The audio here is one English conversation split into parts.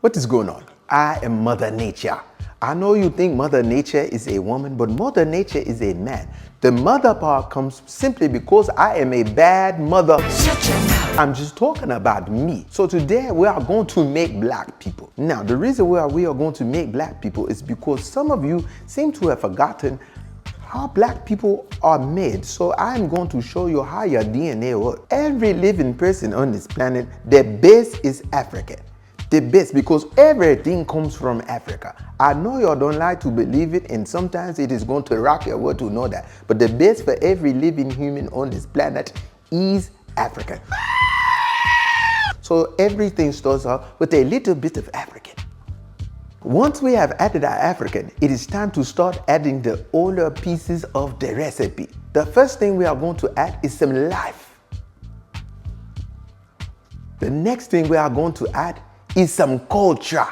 What is going on? I am Mother Nature. I know you think Mother Nature is a woman, but Mother Nature is a man. The mother part comes simply because I am a bad mother. Shut your mouth. I'm just talking about me. So today we are going to make black people. Now, the reason why we are going to make black people is because some of you seem to have forgotten how black people are made. So I'm going to show you how your DNA works. Every living person on this planet, their base is African. The base, because everything comes from Africa. I know you don't like to believe it, and sometimes it is going to rock your world to know that. But the base for every living human on this planet is African. So everything starts off with a little bit of African. Once we have added our African, it is time to start adding the older pieces of the recipe. The first thing we are going to add is some life. The next thing we are going to add is some culture.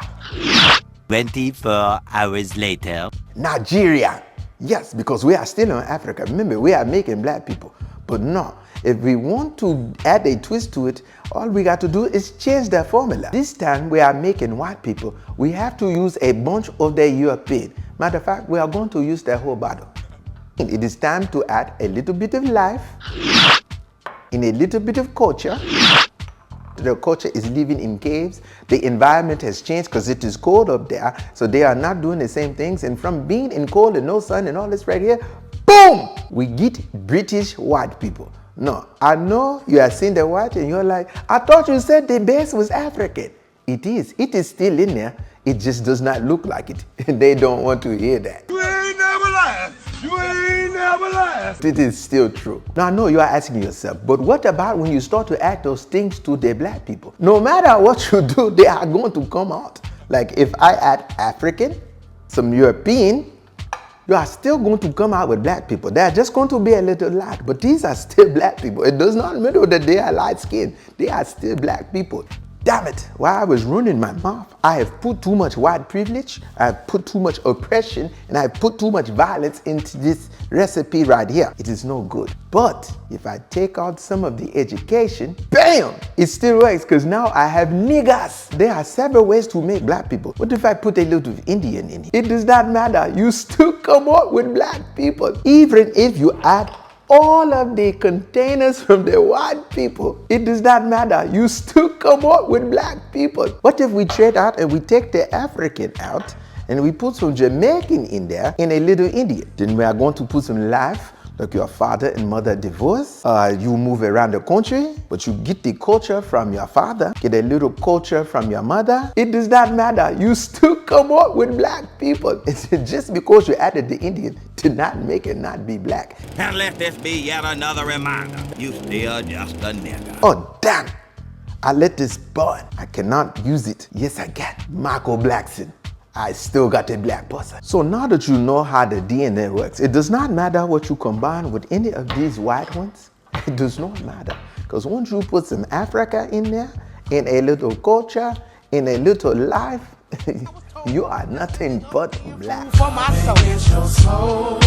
24 hours later. Nigeria. Yes, because we are still in Africa. Remember, we are making black people. But no, if we want to add a twist to it, all we got to do is change the formula. This time we are making white people. We have to use a bunch of the European. Matter of fact, we are going to use the whole bottle. It is time to add a little bit of life, in a little bit of culture. The culture is living in caves. The environment has changed because it is cold up there. So they are not doing the same things. And from being in cold and no sun and all this right here, boom, we get British white people. No, I know you are seeing the white and you're like, I thought you said the base was African. It is. It is still in there. It just does not look like it. They don't want to hear that. You ain't never lied. You ain't never lied. It is still true. Now I know you are asking yourself, but what about when you start to add those things to the black people? No matter what you do, they are going to come out. Like if I add African, some European, you are still going to come out with black people. They are just going to be a little light, but these are still black people. It does not matter that they are light skinned. They are still black people. Damn it, while I was running my mouth, I have put too much white privilege, I have put too much oppression, and I have put too much violence into this recipe right here. It is no good. But if I take out some of the education, bam, it still works because now I have niggas. There are several ways to make black people. What if I put a little Indian in it? It does not matter. You still come up with black people. Even if you add all of the containers from the white people, it does not matter. You still come up with black people. What if we trade out and we take the African out and we put some Jamaican in there and a little Indian? Then we are going to put some life, like your father and mother divorce. You move around the country, but you get the culture from your father, get a little culture from your mother. It does not matter. You still come up with black people. It's just because you added the Indian to not make it not be black. And let this be yet another reminder. You still just a nigga. Oh, damn. I let this burn. I cannot use it. Yes, I can. Michael Blackson. I still got a black person. So now that you know how the DNA works, it does not matter what you combine with any of these white ones. It does not matter. Because once you put some Africa in there, in a little culture, in a little life, you are nothing but black. For my soul.